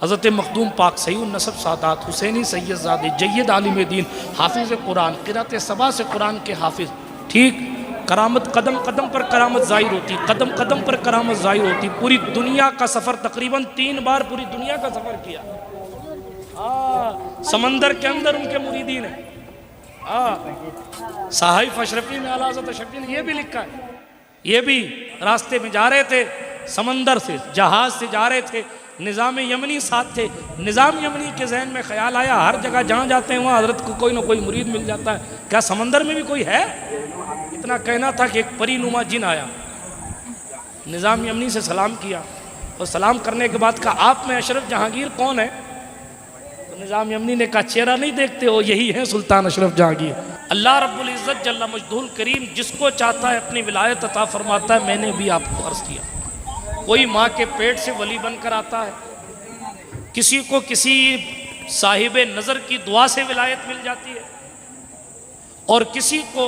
हज़रत मखदूम पाक सईद नसब सादात हुसैनी सैयदजादे जय्यद आलिम दीन हाफिज़ कुरान क़िरात सबा से कुरान के हाफिज़, ठीक, करामत कदम कदम पर करामत ज़ाहिर होती, कदम कदम पर करामत ज़ाहिर होती। पूरी दुनिया का सफ़र तकरीबन 3 बार पूरी दुनिया का सफ़र किया। समंदर के अंदर उनके मुरीदीन है। साहिब अशरफी में आला हज़रत अशरफी ने ये भी लिखा है, ये भी रास्ते में जा रहे थे, समंदर से जहाज से जा रहे थे, निज़ाम यमनी साथ थे। निज़ाम यमनी के जहन में ख्याल आया हर जगह जहाँ जाते हैं वहाँ हज़रत को कोई ना कोई मुरीद मिल जाता है, क्या समंदर में भी कोई है? इतना कहना था कि एक परीनुमा जिन आया, निज़ाम यमनी से सलाम किया और सलाम करने के बाद कहा आप में अशरफ जहांगीर कौन है? तो निज़ाम यमनी ने कहा चेहरा नहीं देखते हो, यही है सुल्तान अशरफ जहांगीर। अल्लाह रब्बुल इज़्ज़त जल्ला मजदूल करीम जिसको चाहता है अपनी विलायत अता फरमाता है। मैंने भी आपको अर्ज़ किया, कोई माँ के पेट से वली बनकर आता है, किसी को किसी साहिब नज़र की दुआ से विलायत मिल जाती है, और किसी को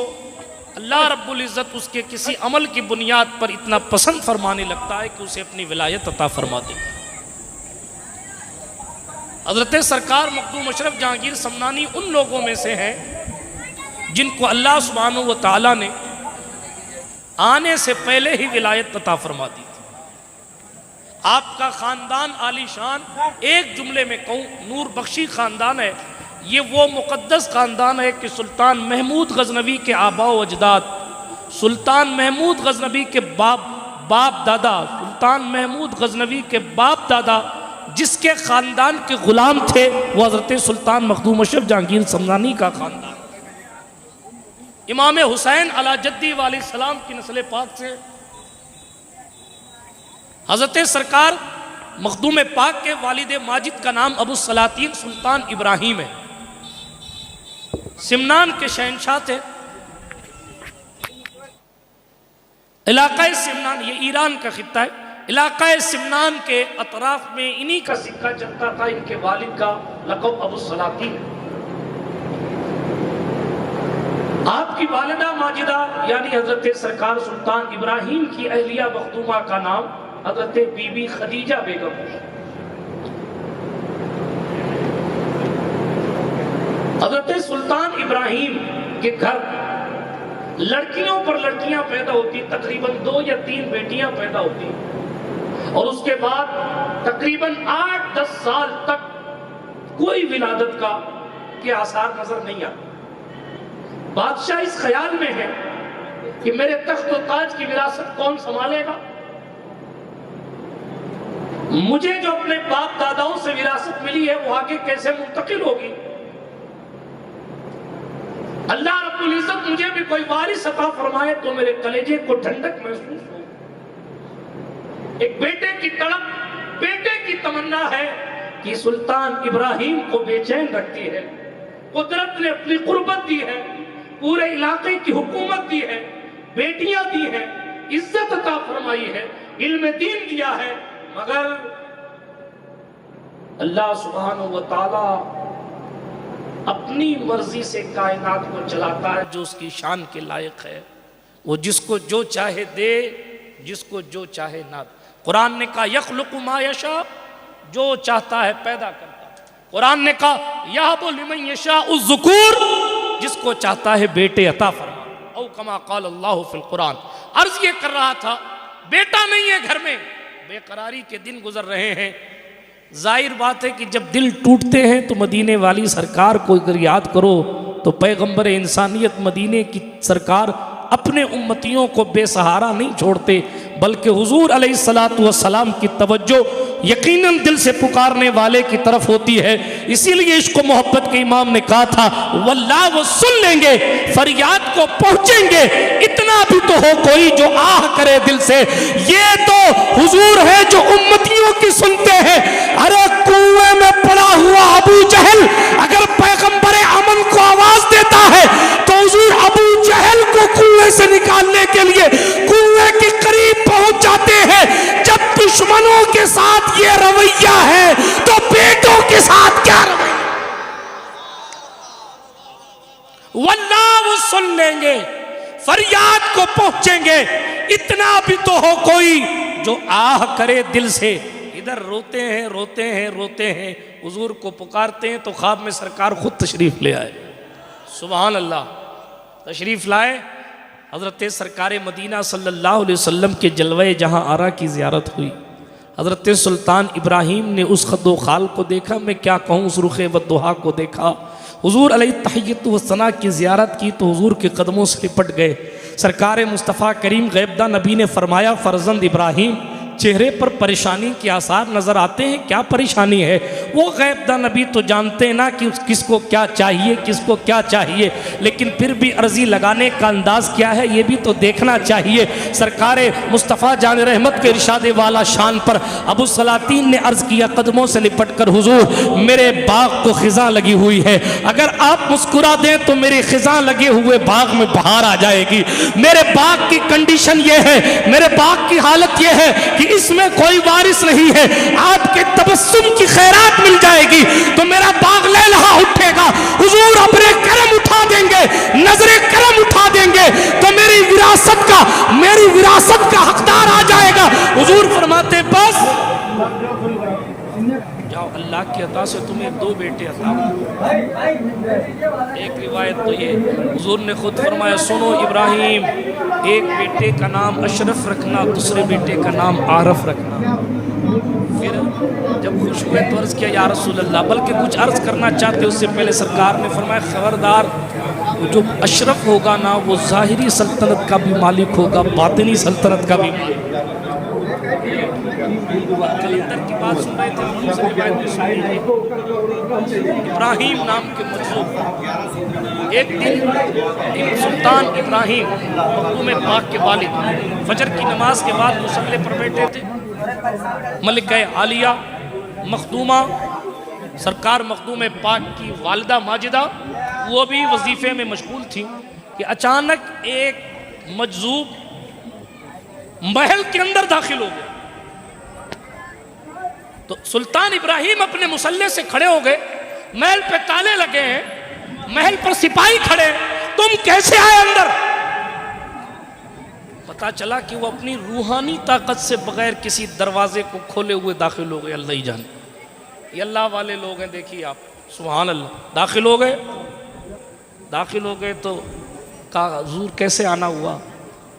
अल्लाह रब्बुल इज़्ज़त उसके किसी अमल की बुनियाद पर इतना पसंद फरमाने लगता है कि उसे अपनी विलायत अता फरमा दे। हज़रत सरकार मखदूम अशरफ जहांगीर समनानी उन लोगों में से हैं जिनको अल्लाह सुब्हानहू व तआला ने आने से पहले ही विलायत अता फरमा दी थी। आपका ख़ानदान आलीशान, एक जुमले में कहूँ नूर बख्शी ख़ानदान है। ये वो मुक़द्दस ख़ानदान है कि सुल्तान महमूद गज़नवी के आबा व अजदाद, सुल्तान महमूद गज़नवी के बाप दादा, सुल्तान महमूद गज़नवी के बाप दादा जिसके ख़ानदान के ग़ुलाम थे वो हज़रत सुल्तान मखदूम अशरफ जहांगीर समनानी का ख़ानदान। इमाम हुसैन अला जद्दी वाले सलाम की नस्ल पाक से हज़रत सरकार मखदूम पाक के वालिद माजिद का नाम अबू सलातीन सुल्तान इब्राहिम है। सिमनान के शहनशाह थे। इलाक़ा सिमनान, ये ईरान का खित्ता है, इलाक़ा सिमनान के अतराफ में इन्हीं का सिक्का चलता था। इनके वालिद का लक़ब अबू सलातीन। आपकी वालिदा माजिदा यानी हज़रत सरकार सुल्तान इब्राहिम की अहलिया मखदूमा का नाम हज़रत बीबी खदीजा बेगम। हज़रत सुल्तान इब्राहिम के घर लड़कियों पर लड़कियां पैदा होती, तकरीबन 2 या 3 बेटियां पैदा होती, और उसके बाद तकरीबन 8-10 साल तक कोई विलादत का के आसार नजर नहीं आते। बादशाह इस ख्याल में है कि मेरे तख्त और ताज की विरासत कौन संभालेगा, मुझे जो अपने बाप दादाओं से विरासत मिली है वो आगे कैसे मुंतकिल होगी। अल्लाह रब्बुल इज़्ज़त मुझे भी कोई वारिस अता फरमाए तो मेरे कलेजे को ठंडक महसूस हो। एक बेटे की तड़प, बेटे की तमन्ना है कि सुल्तान इब्राहिम को बेचैन रखती है। कुदरत ने अपनी कुर्बत दी है, पूरे इलाके की हुकूमत दी है, बेटियां दी है, इज्जत अता फरमाई है, इल्म दीन दिया है, मगर अल्लाह सुब्हानहू व तआला अपनी मर्जी से कायनात को चलाता है जो उसकी शान के लायक है। वो जिसको जो चाहे दे, जिसको जो चाहे ना दे। कुरान ने कहा यखलुकु मा यशा, जो चाहता है पैदा करता है। कुरान ने कहा यहबु लिमन यशाउ ज़ुकूर, जिसको चाहता है बेटे अता फरमा। औ कमा क़ाल अल्लाहु फ़िल कुरान। अर्ज ये कर रहा था बेटा नहीं है घर में, बेकरारी के दिन गुजर रहे हैं। जाहिर बात है कि जब दिल टूटते हैं तो मदीने वाली सरकार को अगर याद करो तो पैगंबर इंसानियत मदीने की सरकार अपने उम्मतियों को बेसहारा नहीं छोड़ते, बल्कि हुजूर अलैहिस्सलातु वस्सलाम की तवज्जो यकीनन दिल से पुकारने वाले की तरफ होती है। इसीलिए इसको मोहब्बत के इमाम ने कहा था वल्लाह वो सुन लेंगे, फरियाद को पहुंचेंगे, इतना भी तो हो कोई जो आह करे दिल से। ये तो हुजूर है जो उम्मतियों की सुनते हैं। अरे कुएं में पड़ा हुआ अबू जहल अगर पैगंबर अमन को आवाज देता है तो हुजूर अबू जहल को कुएं से निकालने के लिए कुएं के करीब पहुंच जाते हैं। जब दुश्मनों के साथ ये रवैया है तो बेटों के साथ क्या रवैया। वल्लाह वो सुन लेंगे, फरियाद को पहुंचेंगे, इतना भी तो हो कोई जो आह करे दिल से। इधर रोते हैं रोते हैं रोते हैं, हुजूर को पुकारते हैं तो ख्वाब में सरकार खुद तशरीफ़ ले आए। सुभान अल्लाह, तशरीफ़ लाए। हज़रत सरकार मदीना सल्लल्लाहु अलैहि वसल्लम के जलवे जहाँ आरा की ज़ियारत हुई। हज़रत सुल्तान इब्राहीम ने उस खद्दो खाल को देखा, मैं क्या कहूँ, उस रुखे वद्दुहा को देखा। हुजूर अलैहि तहिय्यत व सना की ज़ियारत की तो हुजूर के कदमों से लिपट गए। सरकार मुस्तफ़ा करीम गैबदा नबी ने फरमाया, फ़र्जंद इब्राहीम, चेहरे पर परेशानी के आसार नज़र आते हैं, क्या परेशानी है? वो गैबदा नबी तो जानते हैं ना कि किसको क्या चाहिए, किसको क्या चाहिए, लेकिन फिर भी अर्जी लगाने का अंदाज़ क्या है ये भी तो देखना चाहिए। सरकार मुस्तफ़ा जान रहमत के इरशाद वाला शान पर अबू सलातीन ने अर्ज़ किया कदमों से लिपट कर, हुजूर मेरे बाग को खिज़ां लगी हुई है, अगर आप मुस्कुरा दें तो मेरे खिज़ां लगे हुए बाग में बहार आ जाएगी। मेरे बाग की कंडीशन ये है, मेरे बाग की हालत ये है कि इसमें कोई वारिस नहीं है, आपके तबस्सुम की खैरात मिल जाएगी तो मेरा बाग लहलहा उठेगा। हुजूर अपने करम उठा देंगे, नजरे करम उठा देंगे तो मेरी विरासत का हकदार आ जाएगा। हुजूर फरमाते बस जाओ, अल्लाह की अता से तुम्हें 2 बेटे अता। एक रिवायत तो ये हुजूर ने खुद फरमाया, सुनो इब्राहिम, एक बेटे का नाम अशरफ रखना, दूसरे बेटे का नाम आरफ रखना। फिर जब खुश हुए तो अर्ज़ किया, या रसूल अल्लाह, बल्कि कुछ अर्ज़ करना चाहते उससे पहले सरकार ने फरमाया, खबरदार, जो अशरफ होगा ना वो ज़ाहिरी सल्तनत का भी मालिक होगा, बातिनी सल्तनत का भी मालिक। कलंदर की बात सुन रहे थे, इब्राहिम नाम के मजलूम, एक दिन सुल्तान इब्राहिम मखदूम पाक के वालिद फजर की नमाज के बाद मुसल्ले पर बैठे थे। मलिका आलिया मखदूमा सरकार मखदूम पाक की वालिदा माजिदा वो भी वजीफे में मशगूल थी कि अचानक एक मजजूब महल के अंदर दाखिल हो गया। तो सुल्तान इब्राहिम अपने मुसल्ले से खड़े हो गए, महल पे ताले लगे हैं, महल पर सिपाही खड़े, तुम कैसे आए अंदर? पता चला कि वो अपनी रूहानी ताकत से बगैर किसी दरवाजे को खोले हुए दाखिल हो गए। अल्लाह ही जाने, ये अल्लाह वाले लोग हैं। देखिए आप, सुभान अल्लाह। दाखिल हो गए तो कहा, हुजूर कैसे आना हुआ?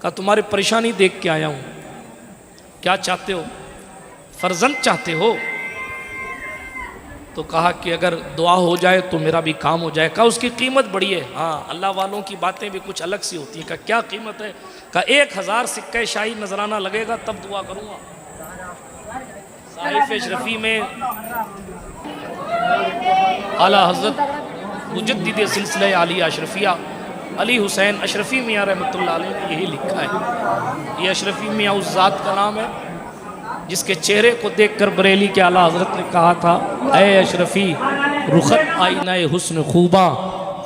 कहा, तुम्हारी परेशानी देख के आया हूँ, क्या चाहते हो? फर्जंद चाहते हो? तो कहा कि अगर दुआ हो जाए तो मेरा भी काम हो जाए। कहा उसकी कीमत बड़ी है। हाँ, अल्लाह वालों की बातें भी कुछ अलग सी होती हैं। कहा क्या कीमत है? कहा 1000 सिक्के शाही नजराना लगेगा तब दुआ करूँगा। साहिफ अशरफी में आला हज़रत मुजद्दिद सिलसिला आलिया अशरफिया अली हुसैन अशरफी मियाँ रहमतुल्लाह अलैह ने यही लिखा है। ये अशरफी मियाँ उस ज़ात का नाम है जिसके चेहरे को देखकर बरेली के आला हज़रत ने कहा था, ऐ अशरफी रुखत आईना हुस्न खूबा,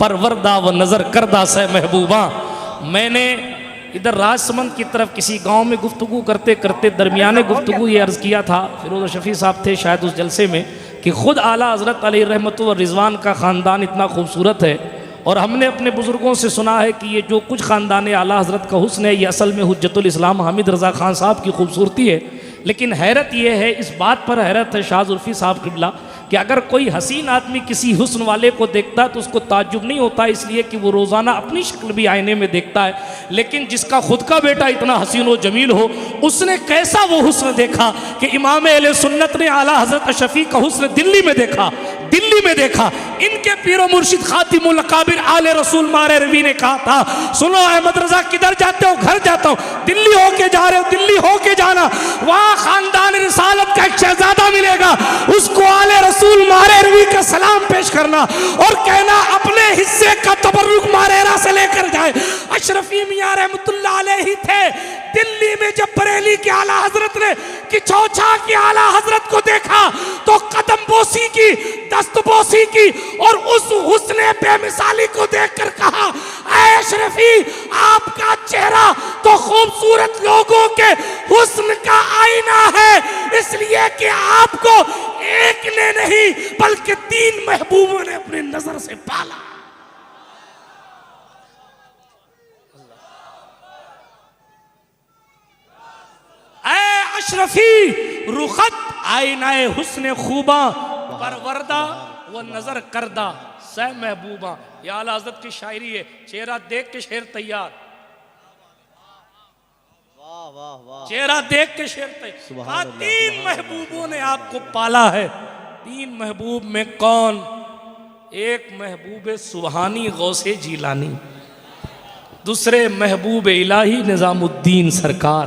परवरदा व नज़र करदा से महबूबा। मैंने इधर राजसमंद की तरफ किसी गांव में गुफ्तगू करते करते दरमियाने गुफ्तगू ये अर्ज़ किया था, फिरोज़ शफ़ी साहब थे शायद उस जलसे में, कि ख़ुद आला हज़रत अलैहि रहमत व रिज़वान का ख़ानदान इतना खूबसूरत है और हमने अपने बुज़ुर्गों से सुना है कि ये जो कुछ ख़ानदान आला हज़रत का हुस्न है ये असल में हुज्जतुल इस्लाम हामिद रज़ा ख़ान साहब की खूबसूरती है। लेकिन हैरत यह है, इस बात पर हैरत है शाह ज़ुल्फ़ी साहब क़िबला, कि अगर कोई हसीन आदमी किसी हुस्न वाले को देखता है तो उसको ताज्जुब नहीं होता, इसलिए कि वो रोज़ाना अपनी शक्ल भी आईने में देखता है। लेकिन जिसका खुद का बेटा इतना हसीन व जमील हो, उसने कैसा वो हुस्न देखा कि इमाम अहले सुन्नत ने आला हज़रत शफ़ी का हुस्न दिल्ली में देखा। इनके पीरो मुर्शिद खातिमुल अकाबिर आले रसूल मारे रवी ने कहा था, सुनो अहमद रजा किधर जाते हो? घर जाता हूँ। दिल्ली होके जा रहे हो? दिल्ली होके जाना, वहाँ खानदान रिसालत का एक शहजादा मिलेगा, उसको आले रसूल मारे रवी का सलाम पेश करना और कहना अपने हिस्से का तबर्रुक मारेरा से लेकर जाए। अशरफी मियां रहमतुल्लाह अलैहि थे। दिल्ली में जब बरेली के आला हजरत ने कि चौछा के आला हजरत को देखा तो कदम बोसी की, दस्त बोसी की और उस हुस्ने बेमिसाली को देखकर कहा, ऐ अशरफी आपका चेहरा तो खूबसूरत लोगों के हुस्न का आईना है, इसलिए कि आपको एक ने नहीं बल्कि 3 महबूबों ने अपनी नजर से पाला। ऐ अशरफी रुखत आईनाए हुस्न खूबा परवरदा वो नजर करदा सह महबूबा। या आला हज़रत की शायरी है, चेहरा देख के शेर तैयार, वाह वाह वाह, चेहरा देख के शेर तैयार। हाँ, तीन महबूबों ने आपको पाला है। तीन महबूब में कौन? एक महबूब सुबहानी गौसे जीलानी, दूसरे महबूब इलाही निजामुद्दीन सरकार,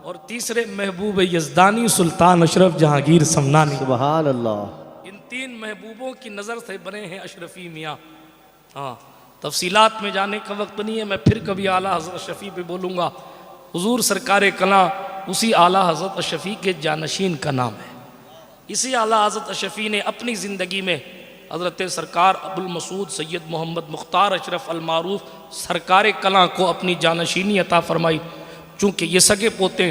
और तीसरे महबूब यज़दानी सुल्तान अशरफ जहांगीर समनानी। सुभान अल्लाह। इन तीन महबूबों की नज़र से बने हैं अशरफी मियाँ। हाँ, तफसीलात में जाने का वक्त नहीं है, मैं फिर कभी आला हज़रत अशरफी पे बोलूँगा। हुजूर सरकार कला उसी आला हज़रत अशरफी के जानशीन का नाम है। इसी आला हज़रत अशरफी ने अपनी ज़िंदगी में हज़रत सरकार अबुल मसूद सैयद मोहम्मद मुख्तार अशरफ अल मारूफ सरकार कला को अपनी जानशीनी अता फरमाई। चूँकि ये सगे पोते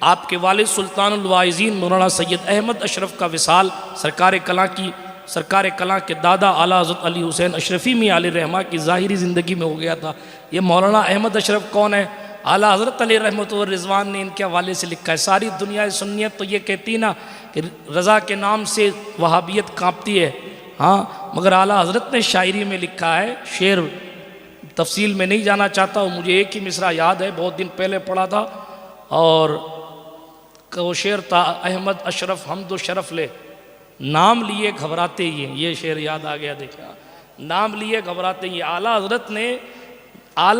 आपके वालिद सुल्तानुल वाइज़ीन मौलाना सैयद अहमद अशरफ का विसाल सरकार कला के दादा आला हज़रत अली हुसैन अशरफी मियां अलैहिर्रहमा की ज़ाहिरी ज़िंदगी में हो गया था। ये मौलाना अहमद अशरफ कौन है? आला हज़रत अली रहमत व रिज़वान ने इनके हवाले से लिखा है। सारी दुनिया सुन्नियत तो ये कहती ना कि रज़ा के नाम से वहाबियत कांपती है, हाँ, मगर आला हज़रत ने शायरी में लिखा है, शेर तफसील में नहीं जाना चाहता हूँ, मुझे एक ही मिसरा याद है, बहुत दिन पहले पढ़ा था, और वो शेर था, अहमद अशरफ हमदो शरफ ले, नाम लिए घबराते ही हैं। ये शेर याद आ गया, देखा, नाम लिए घबराते ही। आला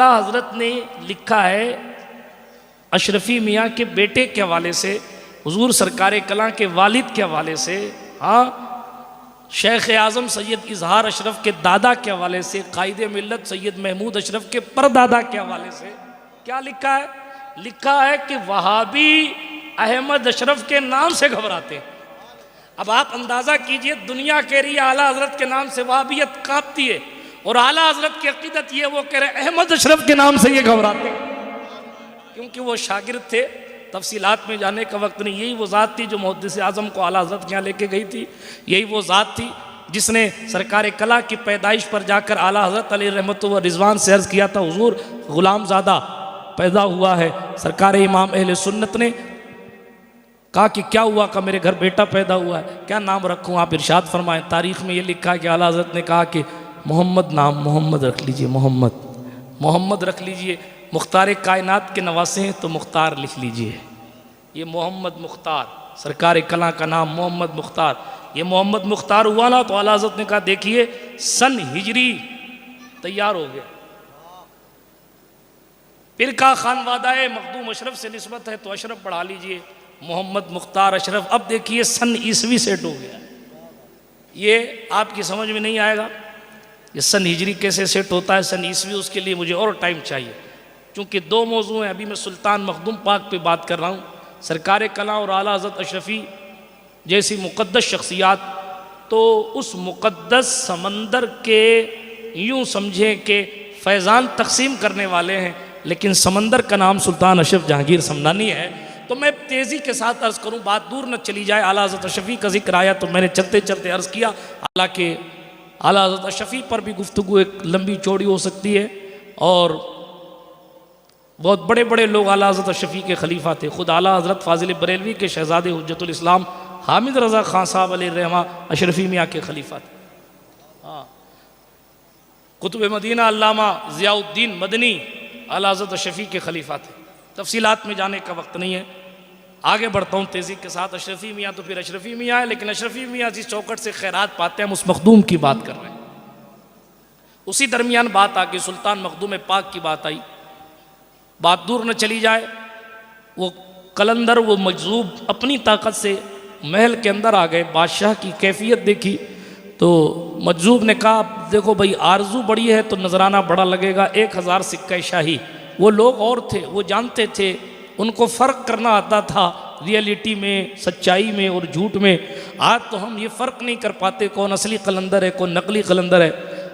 हज़रत ने लिखा है अशरफी मियाँ के बेटे के हवाले से, हुजूर सरकार कला के वालिद के हवाले से, हाँ, शेख आज़म सैयद इजहार अशरफ के दादा के हवाले से, कायद मिल्लत सैयद महमूद अशरफ के परदादा के हवाले से क्या लिखा है? लिखा है कि वहाबी अहमद अशरफ के नाम से घबराते हैं। अब आप अंदाज़ा कीजिए, दुनिया कह रही है आला हज़रत के नाम से वहाबियत कांपती है, और आला हज़रत की अकीदत ये, वो कह रहे अहमद अशरफ के नाम से ये घबराते हैं, क्योंकि वो शागिर्द थे। तफसीलात में जाने का वक्त नहीं। यही वो ज़ात थी जो मुहद्दिस आज़म को आला हज़रत के यहाँ लेके गई थी। यही वो ज़ात थी जिसने सरकार कला की पैदाइश पर जाकर आला हज़रत अली रहमत व रिज़वान से अर्ज़ किया था, हुजूर ग़ुलामज़ादा पैदा हुआ है। सरकार इमाम अहले सुन्नत ने कहा कि क्या हुआ? का मेरे घर बेटा पैदा हुआ है, क्या नाम रखूँ? आप इरशाद फरमाएं। तारीख़ में ये लिखा है कि आला हज़रत ने कहा कि मोहम्मद नाम मोहम्मद रख लीजिए, मोहम्मद रख लीजिए। मुख्तार कायनात के नवासे हैं तो मुख्तार लिख लीजिए। ये मोहम्मद मुख्तार, सरकार कला का नाम मोहम्मद मुख्तार। ये मोहम्मद मुख्तार हुआ ना, तो आला हज़रत ने कहा देखिए सन हिजरी तैयार हो गया। फिर कहा खानवादाए मखदूम अशरफ से निस्बत है तो अशरफ बढ़ा लीजिए, मोहम्मद मुख्तार अशरफ। अब देखिए सन ईसवी सेट हो गया। ये आपकी समझ में नहीं आएगा ये सन हिजरी कैसे सेट होता है, सन ईसवी, उसके लिए मुझे और टाइम चाहिए, क्योंकि दो मौजू हैं। अभी मैं सुल्तान मखदूम पाक पे बात कर रहा हूँ। सरकार कला और आला हज़रत अशरफी जैसी मुक़द्दस शख्सियात, तो उस मुक़द्दस समंदर के यूँ समझें कि फैज़ान तकसीम करने वाले हैं, लेकिन समंदर का नाम सुल्तान अशरफ जहांगीर समनानी है। तो मैं तेज़ी के साथ अर्ज़ करूँ, बात दूर न चली जाए। आला हज़रत अशरफी का जिक्र आया तो मैंने चलते चलते अर्ज़ किया। हालांकि आला हज़रत अशरफी पर भी गुफ्तगू एक लंबी चौड़ी हो सकती है, और बहुत बड़े बड़े लोग आला हज़रत अशरफी के खलीफा थे। खुद आला हज़रत फ़ाज़िल बरेलवी के शहज़ादे हुज्जतुल इस्लाम हामिद रज़ा ख़ान साहब अलैहिर्रहमा अशरफी मियाँ के खलीफा थे। हाँ, कुतुब मदीना अल्लामा ज़ियाउद्दीन मदनी आला हज़रत अशरफी के खलीफा थे। तफसीलात में जाने का वक्त नहीं है, आगे बढ़ता हूँ तेज़ी के साथ। अशरफी मियाँ तो फिर अशरफी मियाँ है, लेकिन अशरफी मियाँ जिस चौकट से खैरात पाते हैं हम उस मखदूम की बात कर रहे हैं। उसी दरमियान बात आ गई, सुल्तान मखदूम पाक की बात आई। बात दूर न चली जाए, वो कलंदर, वो मजजूब अपनी ताकत से महल के अंदर आ गए। बादशाह की कैफियत देखी तो मजजूब ने कहा देखो भाई, आरजू बड़ी है तो नजराना बड़ा लगेगा, 1000 सिक्का शाही। वो लोग और थे, वो जानते थे, उनको फ़र्क करना आता था रियलिटी में, सच्चाई में और झूठ में। आज तो हम ये फ़र्क नहीं कर पाते कौन असली कलंदर है कौन नकली कलंदर है।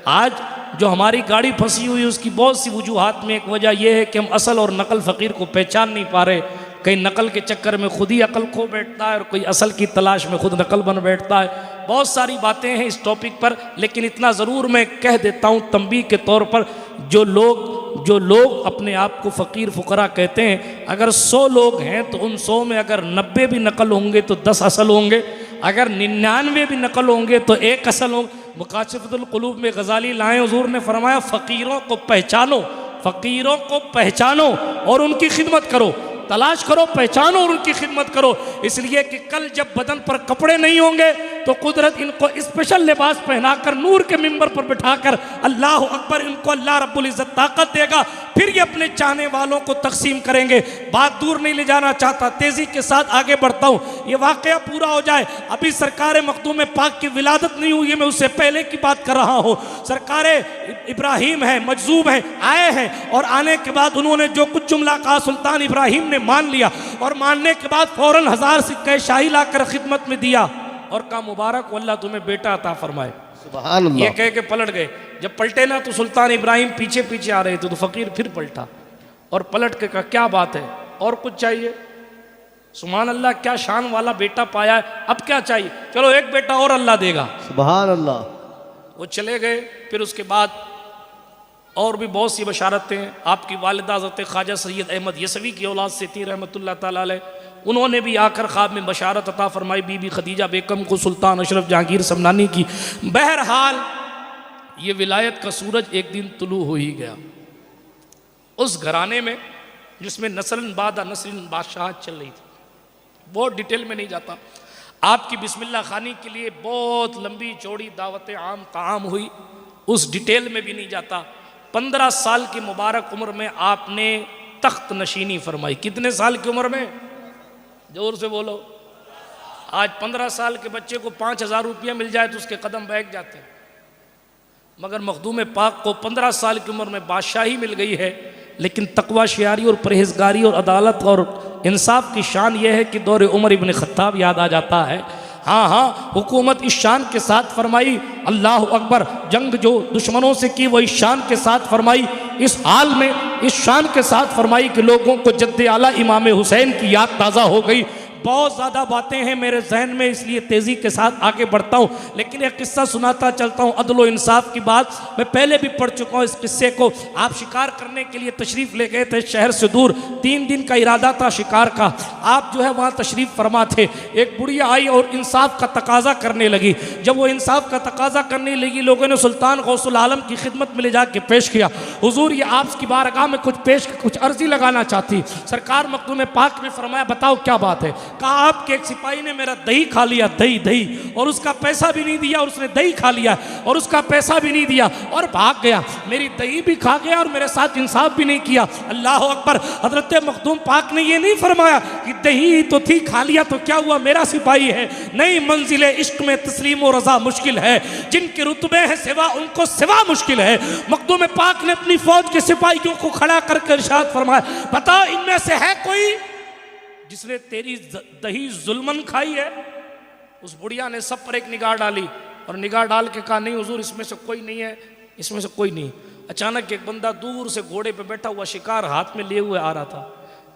आज जो हमारी गाड़ी फंसी हुई है उसकी बहुत सी वजूहात में एक वजह यह है कि हम असल और नकल फ़कीर को पहचान नहीं पा रहे। कहीं नकल के चक्कर में खुद ही अकल खो बैठता है और कोई असल की तलाश में खुद नकल बन बैठता है। बहुत सारी बातें हैं इस टॉपिक पर, लेकिन इतना ज़रूर मैं कह देता हूँ तंबीह के तौर पर, जो लोग जो लोग अपने आप को फ़कीर फ़ुकरा कहते हैं, अगर 100 लोग हैं तो उन 100 में अगर 90 भी नकल होंगे तो 10 असल होंगे, अगर 99 भी नकल होंगे तो 1 असल होंगे। मुकाशिफतुल क़ुलूब में गज़ाली लाए, हुज़ूर ने फरमाया फ़कीरों को पहचानो, फ़कीरों को पहचानो और उनकी खिदमत करो, तलाश करो, पहचानो और उनकी खिदमत करो। इसलिए कि कल जब बदन पर कपड़े नहीं होंगे तो कुदरत इनको स्पेशल लिबास पहनाकर नूर के मिंबर पर बिठाकर अल्लाह अकबर, इनको अल्लाह रब्बुल इज़्ज़त ताकत देगा, फिर ये अपने चाहने वालों को तकसीम करेंगे। बात दूर नहीं ले जाना चाहता, तेज़ी के साथ आगे बढ़ता हूँ, ये वाक़या पूरा हो जाए। अभी सरकार मखदूम पाक की विलादत नहीं हुई है, मैं उससे पहले की बात कर रहा हूँ। सरकार इब्राहिम है, मजजूब है, आए हैं और आने के बाद उन्होंने जो कुछ जुमला कहा सुल्तान इब्राहिम ने मान लिया और मानने के बाद फौरन 1000 सिक्के शाही लाकर खिदमत में दिया और कहा मुबारक हो, अल्लाह तुम्हें बेटा अता फरमाए। सुभान अल्लाह। ये कह के पलट गए। जब पलटे ना तो सुल्तान इब्राहिम पीछे पीछे आ रहे थे तो फकीर फिर पलटा और पलट के कहा क्या बात है, और कुछ चाहिए? सुभान अल्लाह, क्या शान वाला बेटा पाया है, अब क्या चाहिए? चलो एक बेटा और अल्लाह देगा। सुभान अल्लाह। वो चले गए। फिर उसके बाद और भी बहुत सी बशारतें हैं। आपकी वालिदा हज़रत ख्वाजा सैयद अहमद यसवी की औलाद से थी रहमतुल्लाह ताला अलैह, उन्होंने भी आकर ख्वाब में बशारत अता फरमाई बीबी खदीजा बेगम को सुल्तान अशरफ जहांगीर समनानी की। बहरहाल ये विलायत का सूरज एक दिन तुलू हो ही गया उस घराने में जिसमें नस्लन बादा नस्लन बादशाहत चल रही थी। बहुत डिटेल में नहीं जाता। आपकी बिस्मिल्लाह खानी के लिए बहुत लंबी चौड़ी दावत आम ताम हुई, उस डिटेल में भी नहीं जाता। 15 साल की मुबारक उम्र में आपने तख्त नशीनी फरमाई। कितने साल की उम्र में? जोर से बोलो। आज 15 साल के बच्चे को 5000 रुपया मिल जाए तो उसके कदम बैठ जाते हैं, मगर मखदूम पाक को 15 साल की उम्र में बादशाही मिल गई है। लेकिन तकवा शियारी और परहेजगारी और अदालत और इंसाफ की शान यह है कि दौरे उमर इब्न खत्ताब याद आ जाता है। हाँ हाँ, हुकूमत इस शान के साथ फरमाई, अल्लाह अकबर, जंग जो दुश्मनों से की वो इस शान के साथ फरमाई, इस हाल में इस शान के साथ फरमाई कि लोगों को जद्दे आला इमाम हुसैन की याद ताज़ा हो गई। बहुत ज़्यादा बातें हैं मेरे जहन में, इसलिए तेज़ी के साथ आगे बढ़ता हूँ। लेकिन एक किस्सा सुनाता चलता हूँ, अदल व इंसाफ की बात मैं पहले भी पढ़ चुका हूँ। इस किस्से को आप शिकार करने के लिए तशरीफ़ ले गए थे शहर से दूर, 3 दिन का इरादा था शिकार का। आप जो है वहाँ तशरीफ़ फरमा थे। एक बुढ़िया आई और इंसाफ का तकाजा करने लगी। जब वो इंसाफ का तकाजा करने लगी, लोगों ने सुल्तान गौसुल आलम की खिदमत में ले जाके पेश किया, हुजूर ये आपकी बारगाह में कुछ अर्जी लगाना चाहती। सरकार मखदूम पाक ने फरमाया बताओ क्या बात है? कहा आपके एक सिपाही ने मेरा दही खा लिया, दही, और उसका पैसा भी नहीं दिया, और उसने दही खा लिया और उसका पैसा भी नहीं दिया और भाग गया। मेरी दही भी खा गया और मेरे साथ इंसाफ भी नहीं किया। अल्लाह अकबर। हजरत मखदूम पाक ने ये नहीं फरमाया कि दही तो थी, खा लिया तो क्या हुआ, मेरा सिपाही है। नहीं, मंजिल इश्क में तस्लीम और रजा मुश्किल है, जिनके रुतबे हैं सिवा उनको सिवा मुश्किल है। मखदूम पाक ने अपनी फौज के सिपाहियों को खड़ा करके इरशाद फरमाया बताओ इनमें से है कोई जिसने तेरी दही जुल्मन खाई है? उस बुढ़िया ने सब पर एक निगाह डाली और निगाह डाल के कहा नहीं हुजूर, इसमें से कोई नहीं है, इसमें से कोई नहीं। अचानक एक बंदा दूर से घोड़े पे बैठा हुआ शिकार हाथ में लिए हुए आ रहा था।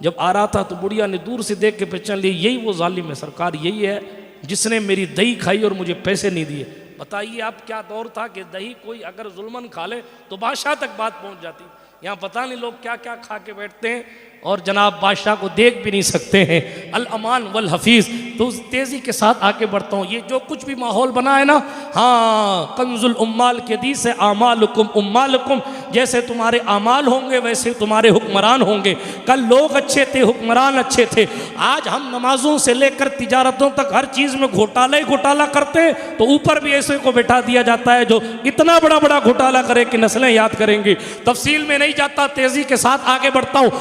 जब आ रहा था तो बुढ़िया ने दूर से देख के पहचान लिया, यही वो जालिम है सरकार, यही है जिसने मेरी दही खाई और मुझे पैसे नहीं दिए। बताइए आप क्या दौर था कि दही कोई अगर जुल्मन खा ले तो बादशाह तक बात पहुंच जाती। यहाँ पता नहीं लोग क्या क्या खा के बैठते हैं और जनाब बादशाह को देख भी नहीं सकते हैं। अल अमान वल हफीज़। तो उस तेज़ी के साथ आगे बढ़ता हूँ। ये जो कुछ भी माहौल बना है ना, हाँ, कंजुल उम्माल के हदीस है, आमालुकुम उम्मालुकुम, जैसे तुम्हारे आमाल होंगे वैसे तुम्हारे हुक्मरान होंगे। कल लोग अच्छे थे, हुक्मरान अच्छे थे। आज हम नमाजों से लेकर तिजारतों तक हर चीज़ में घोटाला ही घोटाला करते हैं, तो ऊपर भी ऐसे को बैठा दिया जाता है जो इतना बड़ा बड़ा घोटाला करे कि नस्लें याद करेंगी। तफसील में नहीं जाता, तेज़ी के साथ आगे बढ़ता हूँ।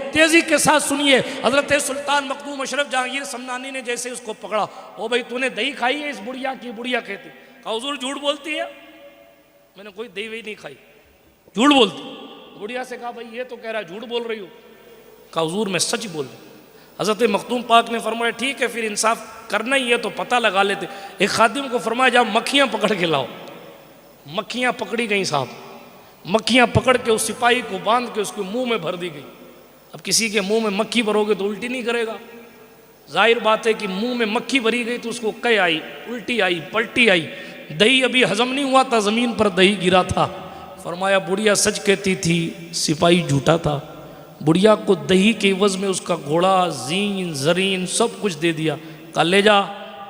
तेज़ी के साथ सुनिए। हज़रत सुल्तान मखदूम अशरफ जहांगीर समनानी ने जैसे उसको पकड़ा, ओ भाई तूने दही खाई है? इस बुढ़िया की, बुढ़िया कहती, कहा हुजूर झूठ बोलती है, मैंने कोई दही वही नहीं खाई, झूठ बोलती। बुढ़िया से कहा भाई ये तो कह रहा है झूठ बोल रही हो। कहा हुजूर मैं सच बोल रही। हज़रत मखदूम पाक ने फरमाया ठीक है फिर इंसाफ करना ही है तो पता लगा लेते। एक खादिम को फरमाया जाओ मक्खियाँ पकड़ के लाओ। मक्खियाँ पकड़ी गई साहब, मक्खियाँ पकड़ के उस सिपाही को बांध के उसके मुंह में भर दी गई। अब किसी के मुंह में मक्खी भरोगे तो उल्टी नहीं करेगा, जाहिर बात है कि मुंह में मक्खी भरी गई तो उसको कै आई, उल्टी आई, पलटी आई। दही अभी हजम नहीं हुआ था, ज़मीन पर दही गिरा था। फरमाया बुढ़िया सच कहती थी, सिपाही झूठा था। बुढ़िया को दही के एवज में उसका घोड़ा, जीन, जरीन सब कुछ दे दिया। कहा ले जा,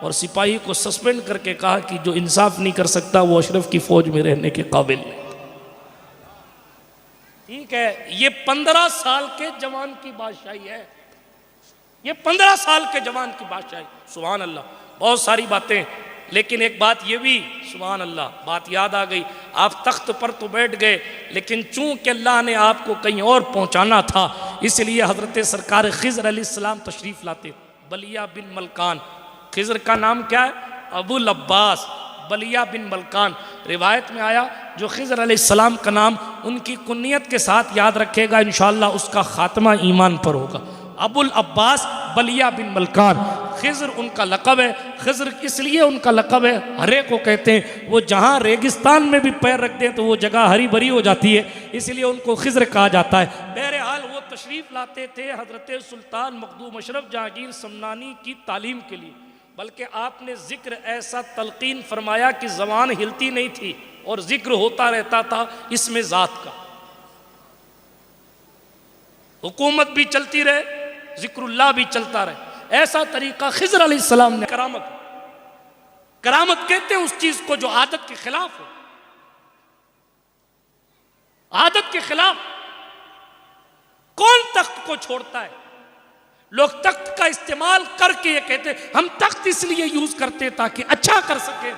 और सिपाही को सस्पेंड करके कहा कि जो इंसाफ नहीं कर सकता वो अशरफ की फौज में रहने के काबिल नहीं। ठीक है, ये 15 साल के जवान की बादशाही है, ये 15 साल के जवान की बादशाही। सुभान अल्लाह। बहुत सारी बातें, लेकिन एक बात ये भी सुभान अल्लाह बात याद आ गई। आप तख्त पर तो बैठ गए, लेकिन चूंकि अल्लाह ने आपको कहीं और पहुंचाना था, इसलिए हजरत सरकार खिज़र अलैहिस्सलाम तशरीफ लाते। बलिया बिन मलकान, खिज़र का नाम क्या है? अबुल अब्बास बलिया बिन मलकान। रिवायत में आया जो खिज़र अलैहिस्सलाम का नाम उनकी कुन्नियत के साथ याद रखेगा, इंशाअल्लाह उसका खात्मा ईमान पर होगा। अबुल अब्बास बलिया बिन मलकान, खिज़र उनका लक़ब है। खिज़र इसलिए उनका लक़ब है, हरे को कहते हैं, वो जहाँ रेगिस्तान में भी पैर रख दें तो वो जगह हरी भरी हो जाती है, इसलिए उनको खिज़र कहा जाता है। बहरहाल वो तशरीफ़ लाते थे हज़रत सुल्तान मखदूम अशरफ जहांगीर समनानी की तालीम के लिए। बल्कि आपने ज़िक्र ऐसा तलकीन फरमाया कि ज़बान हिलती नहीं थी और ज़िक्र होता रहता था इसमें ज़ात का। हुकूमत भी चलती रहे, ज़िक्रुल्लाह भी चलता रहे, ऐसा तरीका खिज़र अलैहिस्सलाम ने। करामत, करामत कहते हैं उस चीज को जो आदत के खिलाफ हो। आदत के खिलाफ कौन तख्त को छोड़ता है? लोग तख्त का इस्तेमाल करके ये कहते हैं हम तख्त इसलिए यूज करते ताकि अच्छा कर सके।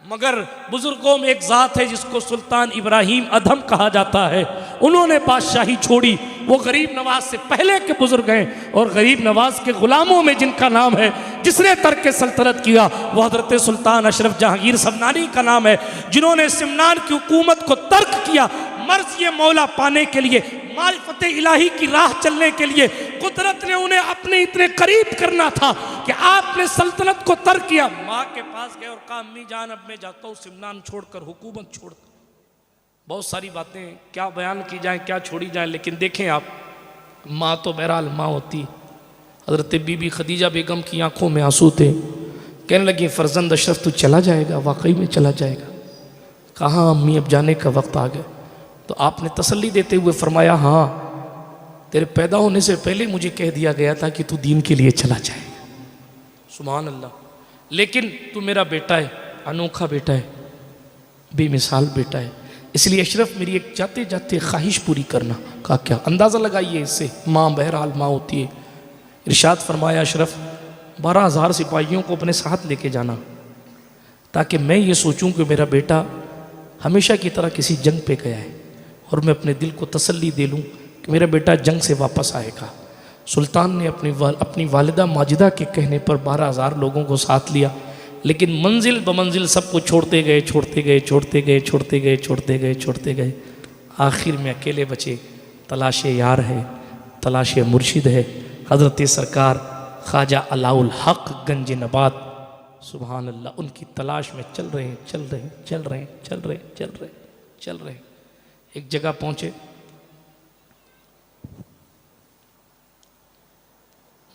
मगर बुजुर्गों में एक जात है जिसको सुल्तान इब्राहिम अधम कहा जाता है, उन्होंने बादशाही छोड़ी। वो गरीब नवाज से पहले के बुजुर्ग हैं, और गरीब नवाज के गुलामों में जिनका नाम है, जिसने तर्क सल्तनत किया, वो हजरत सुल्तान अशरफ जहांगीर समनानी का नाम है, जिन्होंने सिमनान की हुकूमत को तर्क किया मर्ज़ मौला पाने के लिए, मारिफत इलाही की राह चलने के लिए। कुदरत ने उन्हें अपने इतने करीब करना था कि आपने सल्तनत को तर्क किया। माँ के पास गए और कहा अम्मी जान अब मैं जाता हूँ सिमनान छोड़कर, हुकूमत छोड़कर। बहुत सारी बातें क्या बयान की जाए, क्या छोड़ी जाए, लेकिन देखें आप, माँ तो बहरहाल माँ होती। हज़रत बीबी खदीजा बेगम की आंखों में आंसू थे, कहने लगी फर्जंद अशरफ तू चला जाएगा, वाकई में चला जाएगा। कहाँ अम्मी अब जाने का वक्त आ गया। तो आपने तसल्ली देते हुए फरमाया हाँ, तेरे पैदा होने से पहले मुझे कह दिया गया था कि तू दीन के लिए चला जाएगा। सुभान अल्लाह। लेकिन तू मेरा बेटा है, अनोखा बेटा है, बेमिसाल बेटा है, इसलिए अशरफ मेरी एक जाते जाते ख्वाहिश पूरी करना। कहा क्या? अंदाज़ा लगाइए इससे, माँ बहरहाल माँ होती है। इरशाद फरमाया अशरफ 12,000 सिपाहियों को अपने साथ लेके जाना, ताकि मैं ये सोचूं कि मेरा बेटा हमेशा की तरह किसी जंग पे गया है, और मैं अपने दिल को तसल्ली दे लूँ कि मेरा बेटा जंग से वापस आएगा। सुल्तान ने अपनी वालिदा माजिदा के कहने पर 12,000 लोगों को साथ लिया, लेकिन मंजिल ब मंजिल सबको छोड़ते गए, छोड़ते गए, छोड़ते गए, छोड़ते गए, छोड़ते गए, छोड़ते गए। आखिर में अकेले बचे। तलाश यार है, तलाश मुर्शिद है, हज़रत सरकार ख्वाजा अलाउल हक गंज नबात, सुभान अल्लाह, उनकी तलाश में चल रहे हैं, चल रहे हैं, चल रहे हैं, चल रहे हैं, चल रहे हैं, चल रहे हैं। एक जगह पहुंचे,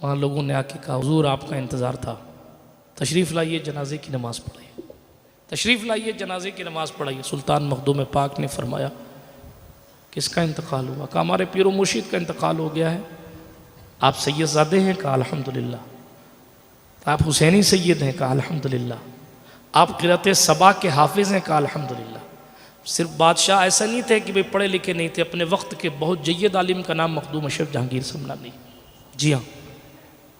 वहाँ लोगों ने आके कहा हुजूर आपका इंतज़ार था, तशरीफ़ लाइए जनाजे की नमाज़ पढ़ाइए, तशरीफ़ लाइए जनाजे की नमाज़ पढ़ाइए। सुल्तान मखदूम पाक ने फरमाया किसका इंतकाल हुआ? कहा हमारे पीरो मुर्शिद का इंतकाल हो गया है। आप सैयदज़ादे हैं? कहा अल्हम्दुलिल्लाह। आप हुसैनी सैयद हैं? कहा अल्हम्दुलिल्लाह। आप क़िरात सबा के हाफिज़ हैं? कहा अल्हम्दुलिल्लाह। सिर्फ बादशाह ऐसा नहीं थे कि भाई पढ़े लिखे नहीं थे, अपने वक्त के बहुत जय्यद आलिम का नाम मखदूम अशरफ जहांगीर समनानी। जी हाँ,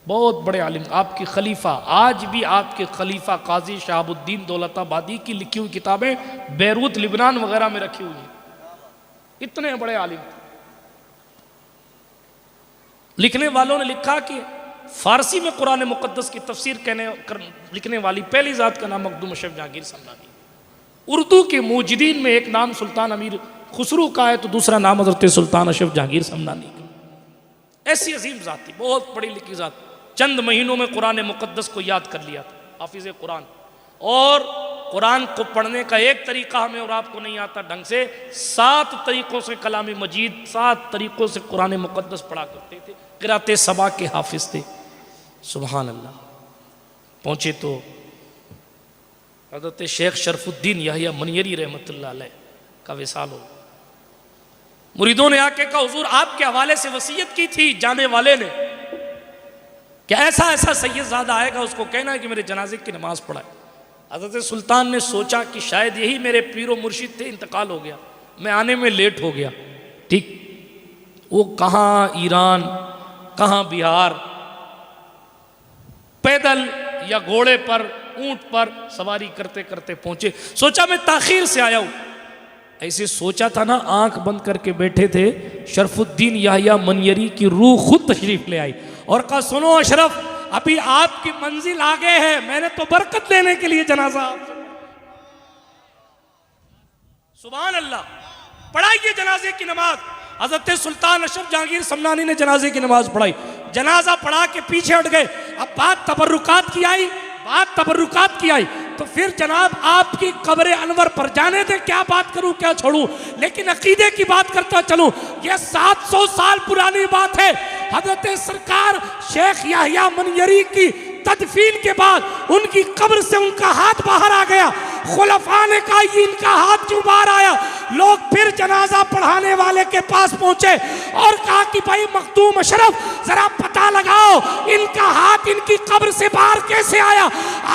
बहुत बड़े आलिम, आपके खलीफा, आज भी आपके खलीफा काजी शहाबुद्दीन दौलताबादी की लिखी हुई किताबें बैरूत लिबनान वगैरह में रखी हुई हैं, इतने बड़े आलिम। लिखने वालों ने लिखा कि फारसी में कुरान मुकद्दस की तफसीर लिखने वाली पहली ज़ात का नाम मखदूम अशरफ जहांगीर समनानी। उर्दू के मुजिदीन में एक नाम सुल्तान अमीर खुसरू का है, तो दूसरा नाम हज़रत सुल्तान अशरफ जहांगीर समनानी का। ऐसी अजीम ज़ात थी, बहुत पढ़ी लिखी ज़ात। चंद महीनों में कुरान मुकद्दस को याद कर लिया था, हाफिज़ कुरान। और कुरान को पढ़ने का एक तरीका हमें और आपको नहीं आता ढंग से, 7 तरीक़ों से कलाम मजीद, 7 तरीक़ों से कुरान मुकद्दस पढ़ा करते थे। क़िरात सबा के हाफिज़ थे, सुभान अल्लाह। पहुँचे तो हज़रत शेख शरफुद्दीन याहिया मनियरी रहमतुल्लाह अलैह, का विसाल हो। मुरीदों ने आके कहा हुजूर आपके हवाले से वसीयत की थी जाने वाले ने कि ऐसा ऐसा सैयदजादा आएगा, उसको कहना है कि मेरे जनाजे की नमाज पढ़ाए। हज़रत सुल्तान ने सोचा कि शायद यही मेरे पीरो मुर्शिद थे, इंतकाल हो गया, मैं आने में लेट हो गया। ठीक, वो कहाँ ईरान, कहाँ बिहार, पैदल या घोड़े पर, ऊंट पर सवारी करते करते पहुंचे। सोचा मैं ताखीर से आया हूं। ऐसे सोचा था ना, आंख बंद करके बैठे थे। शरफुद्दीन याहिया मनयरी की रूह खुद तशरीफ ले आई और कहा सुनो अशरफ, अभी आपकी मंजिल आगे है, मैंने तो बरकत लेने के लिए जनाजा आपसे। सुभान अल्लाह, पढ़ाइए जनाजे की नमाज। हजरत सुल्तान अशरफ जहांगीर समनानी ने जनाजे की नमाज पढ़ाई। जनाजा पढ़ा के पीछे हट गए। अब बात तबर्रुकात की आई, तो फिर जनाब आपकी कब्र अनवर पर जाने दे, क्या बात करूं क्या छोड़ूं, लेकिन अकीदे की बात करता चलूं। यह 700 साल पुरानी बात है। हजरत सरकार शेख याहिया मनयरी की तदफीन के बाद उनकी कब्र से उनका हाथ बाहर आ गया। खुलफा ने कहा ये इनका हाथ क्यों बाहर आया। लोग फिर जनाजा पढ़ाने वाले के पास पहुंचे और कहा कि भाई मखदूम अशरफ जरा पता लगाओ इनका हाथ इनकी कब्र से बाहर कैसे आया।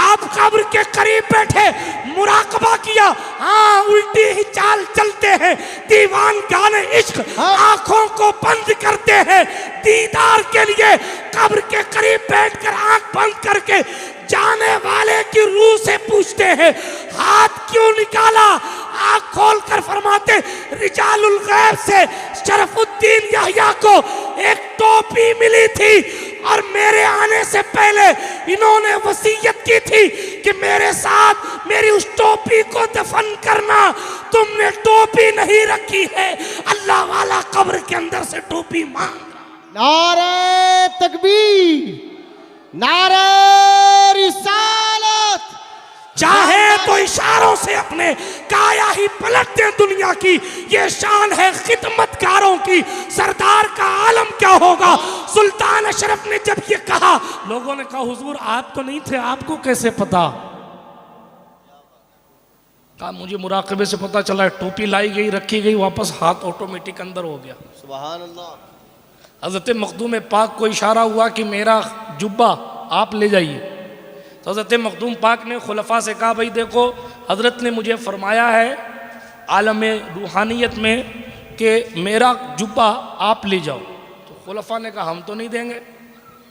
आप कब्र के करीब बैठे, मुराकबा किया, हाँ उल्टी ही चाल चलते हैं, दीवान गाने इश्क आंखों को बंद करते हैं, दीदार के लिए कब्र के करीब बैठकर आंख बंद करके जाने वाले की रूह से पूछते हैं हाथ क्यों निकाला। आंख खोलकर फरमाते रिजालुल गैब से शरफुद्दीन याहिया को एक टोपी मिली थी और मेरे आने से पहले इन्होंने वसीयत की थी कि मेरे साथ मेरी उस टोपी को दफन करना। तुमने टोपी नहीं रखी है, अल्लाह वाला कब्र के अंदर से टोपी मांग। नारे तकबीर, नारे रिसालत। चाहे तो इशारों से अपने काया ही पलट दे दुनिया की, ये शान है खिदमतकारों की। सरदार का आलम क्या होगा। सुल्तान अशरफ ने जब ये कहा, लोगों ने कहा हुजूर आप तो नहीं थे, आपको कैसे पता। कहा मुझे मुराकबे से पता चला, टोपी लाई गई, रखी गई, वापस हाथ ऑटोमेटिक अंदर हो गया। सुभान अल्लाह। हज़रत मखदूम पाक को इशारा हुआ कि मेरा जुब्बा आप ले जाइए। तो हज़रत मखदूम पाक ने खुलफा से कहा भाई देखो हज़रत ने मुझे फरमाया है आलम रूहानियत में कि मेरा जुब्बा आप ले जाओ। तो खुलफा ने कहा हम तो नहीं देंगे।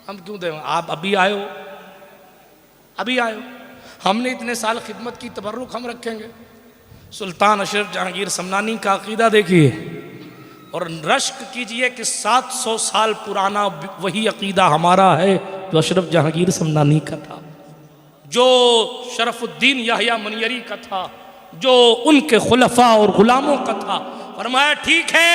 हम क्यों देंगे, आप अभी आए हो, अभी आए हो, हमने इतने साल खिदमत की, तबर्रुक हम रखेंगे। सुल्तान अशरफ जहांगीर समनानी का अकीदा देखिए और रश्क कीजिए कि 700 साल पुराना वही अकीदा हमारा है जो अशरफ जहांगीर समनानी का था, जो शरफुद्दीन याहिया मनयरी का था, जो उनके खुलफा और गुलामों का था। फरमाया ठीक है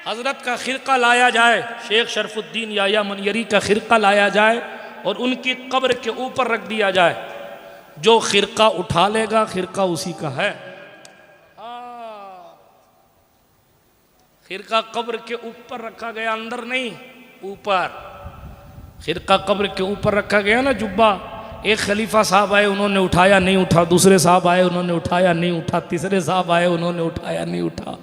हजरत का खिरका लाया जाए, शेख शरफुद्दीन याहिया मनयरी का खिरका लाया जाए और उनकी कब्र के ऊपर रख दिया जाए। जो खिरका उठा लेगा खिरका उसी का है। खिरका कब्र के ऊपर रखा गया, अंदर नहीं, ऊपर। खिरका कब्र के ऊपर रखा गया ना जुब्बा। एक खलीफा साहब आए, उन्होंने उठाया नहीं उठा, दूसरे साहब आए, उन्होंने उठाया नहीं उठा, तीसरे साहब आए, उन्होंने उठाया नहीं उठा,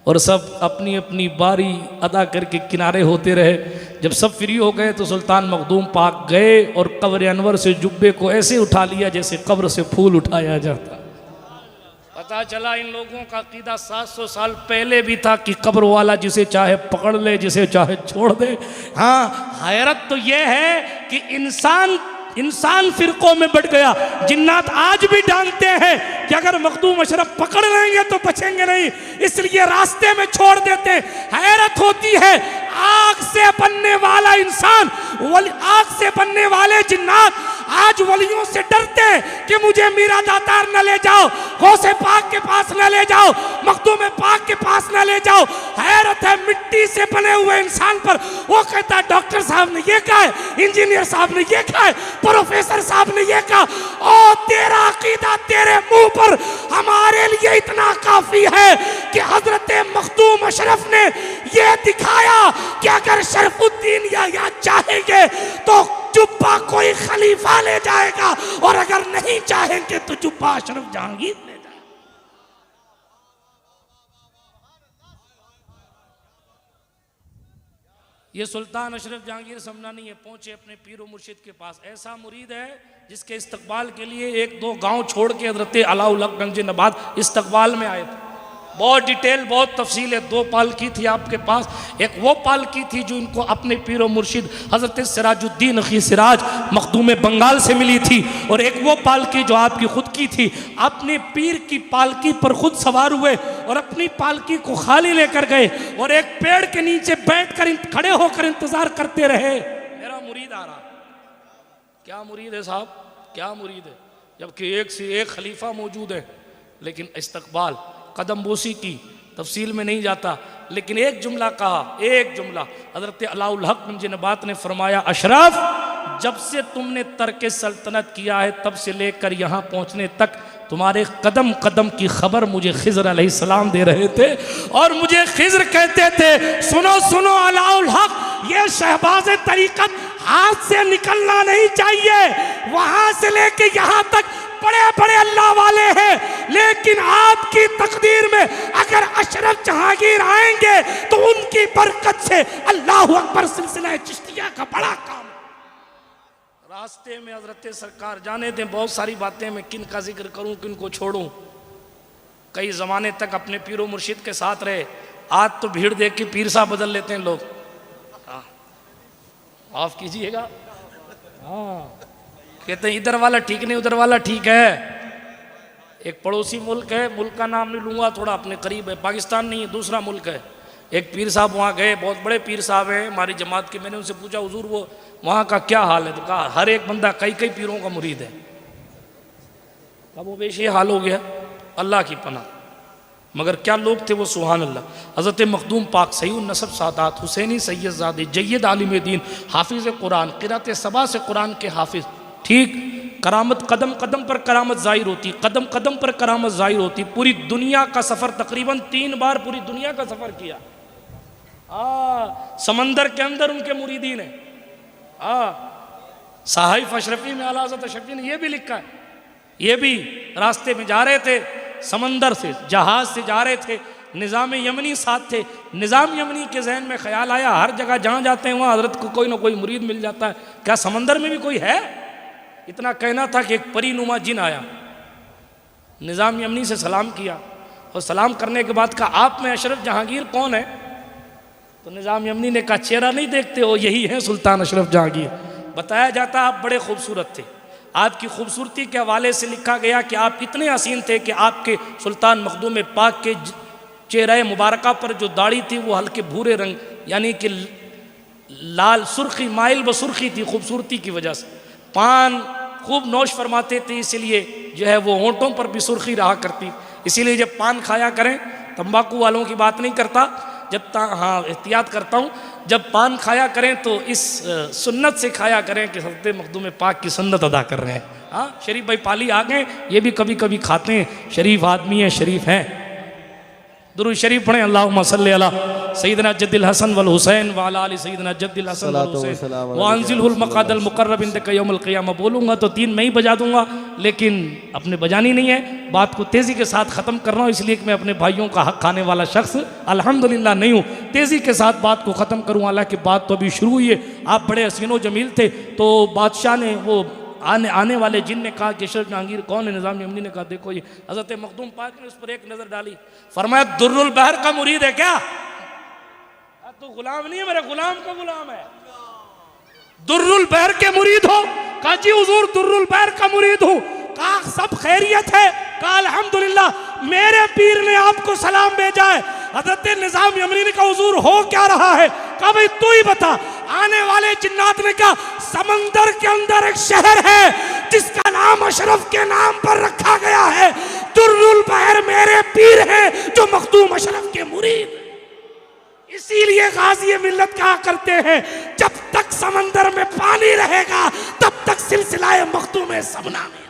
और सब अपनी अपनी बारी अदा करके किनारे होते रहे। जब सब फ्री हो गए तो सुल्तान मखदूम पाक गए और कब्र अनवर से जुब्बे को ऐसे उठा लिया जैसे कब्र से फूल उठाया जाता। पता चला इन लोगों का अकीदा 700 साल पहले भी था कि कब्र वाला जिसे चाहे पकड़ ले, जिसे चाहे छोड़ दे। हाँ, हैरत तो यह है कि इंसान फिरकों में बढ़ गया। जिन्नात आज भी जानते हैं कि अगर मखदूम अशरफ पकड़ लेंगे तो बचेंगे नहीं, इसलिए रास्ते में छोड़ देते। हैरत होती है, आग से बनने वाला इंसान, आग से बनने वाले जिन्नात आज वलियों से डरते हैं कि मुझे मीरा दातार न ले जाओ, गौसे पाक के पास न ले जाओ, मखदूम पाक के पास न ले जाओ। हैरत है मिट्टी से बने हुए इंसान पर वो कहता है डॉक्टर साहब ने ये कहा है, इंजीनियर साहब ने ये कहा है, प्रोफेसर साहब ने ये कहा। ओ तेरा अकीदा तेरे मुंह पर हमारे लिए इतना काफी है कि हजरत मखदूम अशरफ ने ये दिखाया कि अगर शरफुद्दीन याहिया चाहेंगे तो जुब्बा कोई खलीफा ले जाएगा और अगर नहीं चाहेंगे तो जुब्बा अशरफ जहांगीर ले जाएगा। ये सुल्तान अशरफ जहांगीर समनानी है, पहुंचे अपने पीर व मुर्शिद के पास। ऐसा मुरीद है जिसके इस्तकबाल के लिए 1-2 गांव छोड़ के हजरत अलाउल हक गंज नबात इस्तकबाल में आए थे। बहुत डिटेल, बहुत तफसील है। 2 पालकी थी आपके पास। एक वो पालकी थी जो इनको अपने पीर व मुर्शिद हजरत सिराजुद्दीन अखी सिराज मखदूम बंगाल से मिली थी, और एक वो पालकी जो आपकी खुद की थी। अपने पीर की पालकी पर खुद सवार हुए और अपनी पालकी को खाली लेकर गए और एक पेड़ के नीचे बैठकर खड़े होकर इंतजार करते रहे, मेरा मुरीद आ रहा। क्या मुरीद है साहब, क्या मुरीद है, जबकि एक से एक खलीफा मौजूद है। लेकिन इस्तकबाल कदम बोसी की तफसील में नहीं जाता, लेकिन एक जुमला कहा, एक जुमला। हजरत अलाउल हक नबात ने फरमाया, अशरफ जब से तुमने तर्क सल्तनत किया है तब से लेकर यहाँ पहुँचने तक तुम्हारे कदम कदम की खबर मुझे खिज़र अलैहिस्सलाम दे रहे थे, और मुझे खिज़र कहते थे, सुनो सुनो अलाउल हक, ये शहबाज तरीक़त हाथ से निकलना नहीं चाहिए। वहाँ से लेके यहाँ तक बड़े बड़े अल्लाह वाले हैं, लेकिन आपकी तकदीर में अगर अशरफ जहांगीर आएंगे तो उनकी बरकत से अल्लाहु अकबर सिलसिला चिश्तिया का बड़ा काम। रास्ते में हजरत सरकार जाने दें, बहुत सारी बातें मैं किन का जिक्र करूं, किन को छोड़ूं। कई ज़माने तक अपने पीरो मुर्शिद के साथ रहे, आज तो भीड़ देख के पीर साहब बदल लेते हैं लोग। माफ कीजिएगा, हाँ, कहते हैं इधर वाला ठीक नहीं उधर वाला ठीक है। एक पड़ोसी मुल्क है, मुल्क का नाम नहीं लूँगा, थोड़ा अपने करीब है, पाकिस्तान नहीं है, दूसरा मुल्क है। एक पीर साहब वहाँ गए, बहुत बड़े पीर साहब हैं हमारी जमात के। मैंने उनसे पूछा, हुजूर वो वहाँ का क्या हाल है? तो कहा हर एक बंदा कई कई पीरों का मुरीद है। अब वो बेश ये हाल हो गया, अल्लाह की पनाह। मगर क्या लोग थे वो, सुभान अल्लाह। हज़रत मखदूम पाक सही नसब सादात हुसैनी सैयदजादे जय्यद आलिम दीन हाफिज़ कुरान क़िरात सबा से कुरान के हाफिज़, ठीक। करामत कदम कदम पर करामत ज़ाहिर होती, कदम कदम पर करामत ज़ाहिर होती। पूरी दुनिया का सफ़र, तकरीबन 3 बार पूरी दुनिया का सफ़र किया। समंदर के अंदर उनके मुरीदीन है। साहिफ अशरफी में आला हज़रत अशरफी ने यह भी लिखा है, ये भी रास्ते में जा रहे थे, समंदर से जहाज़ से जा रहे थे, निज़ाम यमनी साथ थे। निज़ाम यमनी के जहन में ख्याल आया, हर जगह जहाँ जाते हैं वहाँ हज़रत को कोई ना कोई मुरीद मिल जाता है, क्या समंदर में भी कोई है? इतना कहना था कि एक परीनुमा जिन आया, निज़ाम यमनी से सलाम किया, और सलाम करने के बाद कहा, आप में अशरफ जहांगीर कौन है? तो निज़ाम यमनी ने कहा, चेहरा नहीं देखते हो, यही है सुल्तान अशरफ जहांगीर। बताया जाता आप बड़े खूबसूरत थे, आपकी खूबसूरती के हवाले से लिखा गया कि आप इतने हसीन थे कि आपके सुल्तान मखदूम पाक के चेहरे मुबारका पर जो दाढ़ी थी वो हल्के भूरे रंग, यानी कि लाल सुर्खी, माइल व सुर्खी थी खूबसूरती की वजह से। पान खूब नौश फरमाते थे, इसीलिए जो है वो होंठों पर भी सुर्खी रहा करती। इसीलिए जब पान खाया करें, तंबाकू वालों की बात नहीं करता, हाँ एहतियात करता हूँ, जब पान खाया करें तो इस सुन्नत से खाया करें कि हज़रत मखदूम पाक की सुन्नत अदा कर रहे हैं। हाँ, शरीफ भाई पाली आ गए, ये भी कभी कभी खाते हैं, शरीफ आदमी है, शरीफ हैं। दुरूद शरीफ पढ़ें, अल्लाहुम्मा सल्ली अला सय्यिदना जद्दिल हसन वल हुसैन व अला आलि सय्यिदना जद्दिल हसन वल हुसैन व अंजिलहुल मक़ादल मुक़र्रब इंदका यौमुल क़ियामा। बोलूँगा तो 3 मैं ही बजा दूँगा, लेकिन अपने बजानी नहीं है, बात को तेज़ी के साथ ख़त्म कर रहा हूँ, इसलिए कि मैं अपने भाइयों का हक़ खाने वाला शख्स अल्हम्दुलिल्लाह नहीं हूँ। तेज़ी के साथ बात को ख़त्म करूँ, हालांकि बात तो अभी शुरू हुई है। आप बड़े हसीनो जमील थे, तो बादशाह ने वो आने वाले जिन ने कहा कि अशरफ जहांगीर कौन है? निज़ाम यमनी ने कहा, देखो ये हज़रत मखदूम पाक ने उस पर एक नज़र डाली, फरमाया दुर्रुल बहर का मुरीद है क्या? तो गुलाम नहीं है, मेरे गुलाम का गुलाम है। दुर्रुल बहर के मुरीद हो? कहा जी हुजूर दुर्रुल बहर का मुरीद हूँ। कहा सब खैरियत है? कहा अल्हम्दुलिल्लाह, मेरे पीर ने आपको सलाम भेजा है। हज़रत निज़ाम यमनी ने कहा हुजूर हो क्या रहा है? कहा भाई तू ही बता। आने वाले जिन्नात ने कहा समंदर के अंदर एक शहर है जिसका नाम अशरफ के नाम पर रखा गया है। दुर्रुल बहर मेरे पीर हैं जो मखदूम अशरफ के मुरीद। इसीलिए गाज़ी मिल्लत कहा करते हैं, जब तक समंदर में पानी रहेगा तब तक सिलसिला मखदूम सबना में।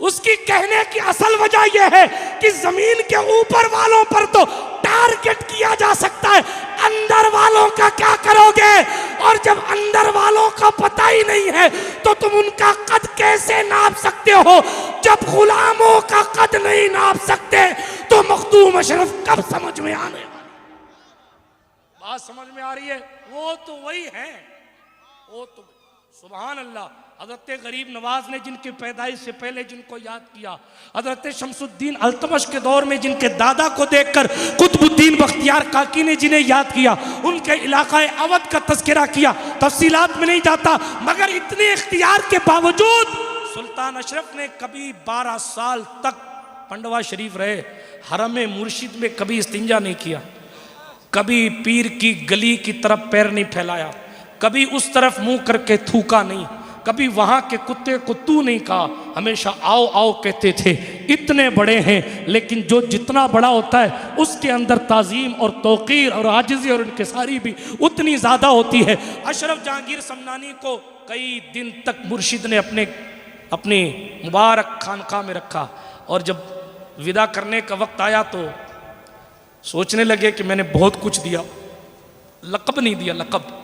उसकी कहने की असल वजह यह है कि जमीन के ऊपर वालों पर तो टारगेट किया जा सकता है, अंदर वालों का क्या करोगे? और जब अंदर वालों का पता ही नहीं है तो तुम उनका कद कैसे नाप सकते हो? जब गुलामों का कद नहीं नाप सकते तो मखदूम अशरफ कब समझ में आने वाली? बात समझ में आ रही है? वो तो वही है, वो तो सुभान अल्लाह। हजरत गरीब नवाज ने जिनकी पैदाइश से पहले जिनको याद किया, हजरत शमसुद्दीन अल्तमश के दौर में जिनके दादा को देखकर कुतुबुद्दीन बख्तियार काकी ने जिन्हें याद किया, उनके इलाकाए अवध का तस्करा किया। तफसीलात में नहीं जाता, मगर इतने इख्तियार के बावजूद सुल्तान अशरफ ने कभी 12 साल तक पंडवा शरीफ रहे, हरम मुर्शिद में कभी इस्तिंजा नहीं किया, कभी पीर की गली की तरफ पैर नहीं फैलाया, कभी उस तरफ मुंह करके थूका नहीं, कभी वहां के कुत्ते को तू नहीं कहा, हमेशा आओ आओ कहते थे। इतने बड़े हैं, लेकिन जो जितना बड़ा होता है उसके अंदर ताजीम और तौकीर और आजिज़ी और इनकिसारी भी उतनी ज़्यादा होती है। अशरफ जहांगीर समनानी को कई दिन तक मुर्शिद ने अपनी मुबारक खानका में रखा, और जब विदा करने का वक्त आया तो सोचने लगे कि मैंने बहुत कुछ दिया, लक़ब नहीं दिया, लक़ब।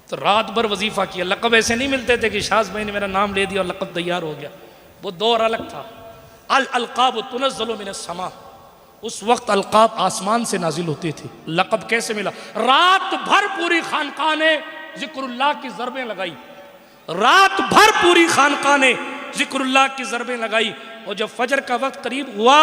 तो रात भर वजीफा किया। लक़ब ऐसे नहीं मिलते थे कि शाज भाई ने मेरा नाम ले दिया और लक़ब तैयार हो गया, वो दौर अलग था। अल अलक़ाब तुनज़्ज़लु मिनस समा, उस वक्त अलक़ाब आसमान से नाजिल होती थी। लक़ब कैसे मिला? रात भर पूरी खानका ने ज़िक्रुल्लाह की ज़रबें लगाई, रात भर पूरी खानका ने ज़िक्रुल्लाह की ज़रबें लगाई, और जब फजर का वक्त करीब हुआ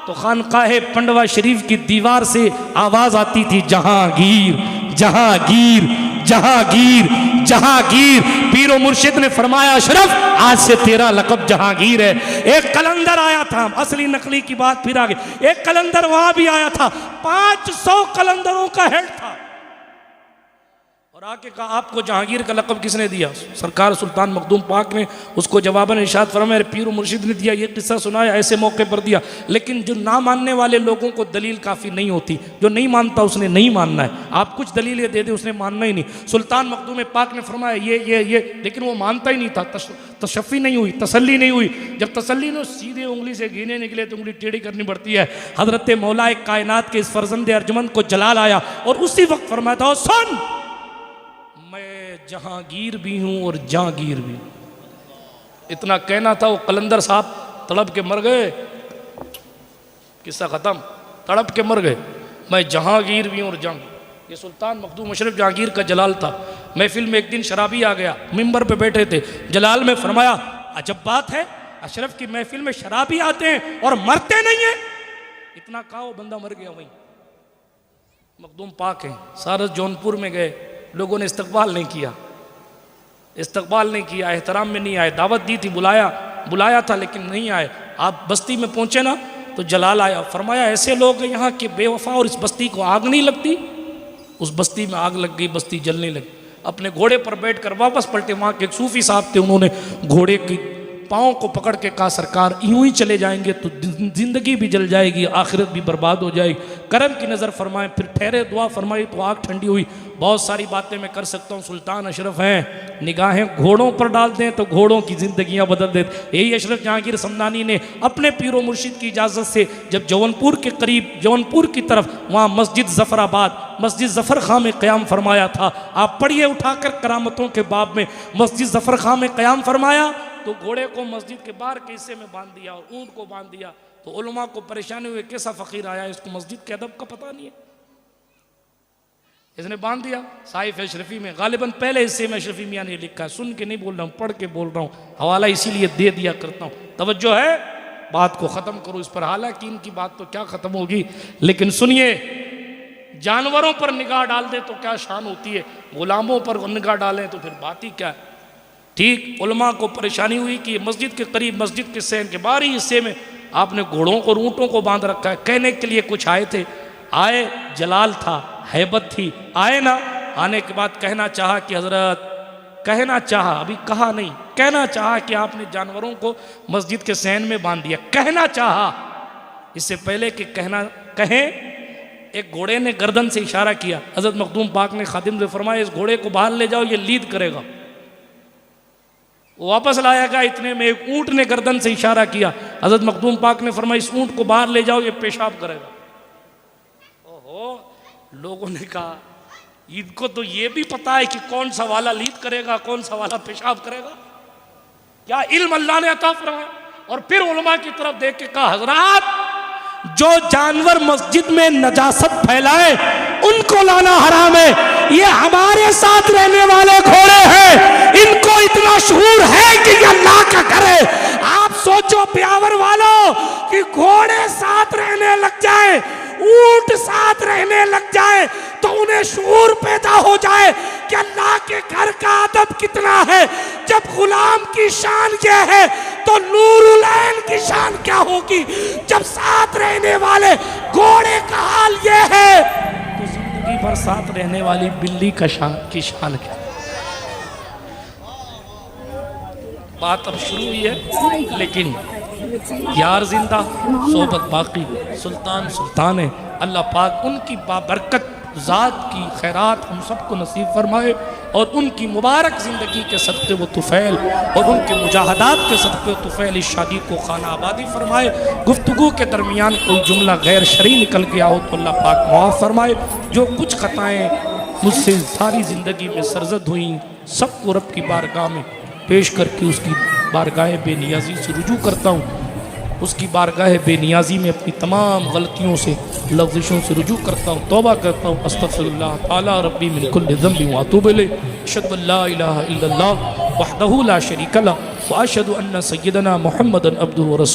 तो खानकाहे पंडवा शरीफ की दीवार से आवाज़ आती थी, जहांगीर जहांगीर जहांगीर जहांगीर। पीरो मुर्शिद ने फरमाया, अशरफ आज से तेरा लक़ब जहांगीर है। एक कलंदर आया था, असली नकली की बात फिर आगे, एक कलंदर वहां भी आया था, 500 कलंदरों का हेड था, और आके कहा आपको जहांगीर का लक़ब किसने दिया? सरकार सुल्तान मखदूम पाक ने उसको जवाबन इरशाद फरमाया, पीर मुर्शिद ने दिया। ये किस्सा सुनाया, ऐसे मौके पर दिया। लेकिन जो ना मानने वाले लोगों को दलील काफ़ी नहीं होती, जो नहीं मानता उसने नहीं मानना है। आप कुछ दलीलें दे दे, उसने मानना ही नहीं। सुल्तान मखदूम पाक ने फरमाया ये, लेकिन वो मानता ही नहीं था। तशफ़ी नहीं हुई, तसल्ली नहीं हुई। जब तसल्ली ने सीधे उंगली से गिने निकले तो उंगली टेढ़ी करनी पड़ती है। हज़रत मौलाए कायनात के इस फर्जंद अर्जुमंद को जलाल आया और उसी वक्त फरमाया था, सुन, जहांगीर भी हूं और जहांगीर भी हूं। इतना कहना था, वो कलंदर साहब तड़प के मर गए। किस्सा खत्म, तड़प के मर गए। मैं जहांगीर भी हूं और जहांगीर। ये सुल्तान मखदूम अशरफ जहांगीर का जलाल था। महफिल में एक दिन शराबी आ गया, मिंबर पे बैठे थे, जलाल में फरमाया, अजब बात है, अशरफ की महफिल में शराबी आते हैं और मरते नहीं है। इतना कहा, वो बंदा मर गया वहीं। मखदूम पाक हैं, सारस जौनपुर में गए, लोगों ने इस्तकबाल नहीं किया, इस्तकबाल नहीं किया, एहतराम में नहीं आए। दावत दी थी, बुलाया था, लेकिन नहीं आए। आप बस्ती में पहुंचे ना तो जलाल आया, फरमाया ऐसे लोग हैं यहाँ के बेवफा, और इस बस्ती को आग नहीं लगती। उस बस्ती में आग लग गई, बस्ती जलने लगी। अपने घोड़े पर बैठकर वापस पलटे। वहाँ के एक सूफी साहब थे, उन्होंने घोड़े की पाँव को पकड़ के कहा, सरकार यूं ही चले जाएंगे तो जिंदगी भी जल जाएगी, आखिरत भी बर्बाद हो जाएगी, करम की नज़र फरमाएं। फिर ठहरे, दुआ फरमाई तो आग ठंडी हुई। बहुत सारी बातें मैं कर सकता हूँ, सुल्तान अशरफ हैं, निगाहें घोड़ों पर डाल दें तो घोड़ों की ज़िंदगियाँ बदल देते। यही अशरफ जहांगीर समनानी ने अपने पीरो मुर्शिद की इजाज़त से जब जौनपुर के करीब, जौनपुर की तरफ, वहाँ मस्जिद ज़फ़राबाद, मस्जिद ज़फ़र खां में क़याम फरमाया था। आप पढ़िए उठाकर करामतों के बाब में, मस्जिद ज़फ़र खां में क़याम फरमाया तो घोड़े को मस्जिद के बाहर के हिस्से में बांध दिया और ऊँट को बांध दिया। तो उलमा को परेशानी हुई, कैसा फ़कीर आया, इसको मस्जिद के अदब का पता नहीं है, इसने बांध दिया। साहिफ अशरफी में गालिबन पहले हिस्से में अशरफी मियाँ ने लिखा है, सुन के नहीं बोल रहा हूँ, पढ़ के बोल रहा हूँ, हवाला इसीलिए दे दिया करता हूँ। तवज्जो है, बात को ख़त्म करो इस पर। हालांकि इनकी बात तो क्या ख़त्म होगी, लेकिन सुनिए, जानवरों पर निगाह डाल दे तो क्या शान होती है, गुलामों पर निगाह डालें तो फिर बात ही क्या है। ठीक उलमा को परेशानी हुई कि मस्जिद के करीब, मस्जिद के सहन के बाहरी हिस्से में आपने घोड़ों और ऊँटों को बांध रखा है। कहने के लिए कुछ आए थे, आए, जलाल था, हैबत थी, आए ना, आने के बाद कहना चाहा कि हजरत, कहना चाहा, अभी कहा नहीं, कहना चाहा कि आपने जानवरों को मस्जिद के सहन में बांध दिया। कहना चाहा, इससे पहले कि कहना कहें, एक घोड़े ने गर्दन से इशारा किया। हजरत मखदूम पाक ने खादिम से फरमाया, इस घोड़े को बाहर ले जाओ, ये लीद करेगा। वो वापस लाया गया, इतने में एक ऊँट ने गर्दन से इशारा किया। हजरत मखदूम पाक ने फरमाया, इस ऊँट को बाहर ले जाओ, ये पेशाब करेगा। ओहो, लोगों ने कहा इनको तो ये भी पता है कि कौन सा वाला लीद करेगा, कौन सा वाला पेशाब करेगा। क्या इल्म अल्लाह ने अता फरमाया। और फिर उलमा की तरफ देख के कहा, हजरात जो जानवर मस्जिद में नजासत फैलाए उनको लाना हराम है। ये हमारे साथ रहने वाले घोड़े हैं, इनको इतना शऊर है कि ये अल्लाह का घर है। आप सोचो ब्यावर वालों कि घोड़े साथ रहने लग जाए, ऊंट साथ रहने लग जाए तो उन्हें शऊर पैदा हो जाए कि अल्लाह के घर का अदब कितना है। जब गुलाम की शान यह है तो नूरुल ऐन की शान क्या होगी। जब साथ रहने वाले घोड़े का हाल यह है तो जिंदगी भर साथ रहने वाली बिल्ली की शान क्या। बात अब शुरू हुई है लेकिन यार जिंदा, सोबत बाकी, सुल्तान सुल्तान है। अल्लाह पाक उनकी बाबरकत ज़ात की खैरात हम सबको नसीब फरमाए और उनकी मुबारक ज़िंदगी के सदक़े व तुफ़ैल और उनके मुजाहदात के सदक़े व तुफ़ैल इस शादी को खाना आबादी फरमाए। गुफ्तगू के दरमियान कोई जुमला गैर शरई निकल गया हो तो अल्लाह पाक मुआफ़ फरमाए। जो कुछ ख़ताएँ मुझसे सारी ज़िंदगी में सरजद हुई सबको रब की बारगाह में पेश करके उसकी बारगाह बेनियाजी से रुजू करता हूँ। उसकी बारगाह बेनियाजी में अपनी तमाम गलतियों से, लफ्ज़िशों से रुजू करता हूँ, तौबा करता हूँ। अस्तग़फिरुल्लाह ताला रब्बी मिन कुल्लि ज़ंबिन व अतूबु इलैह। अशहदु अल्ला इलाहा इल्लल्लाह वहदहु ला शरीका लह व अशहदु अन्ना सय्यदना मुहम्मदन अब्दुहु व रसूलुहु।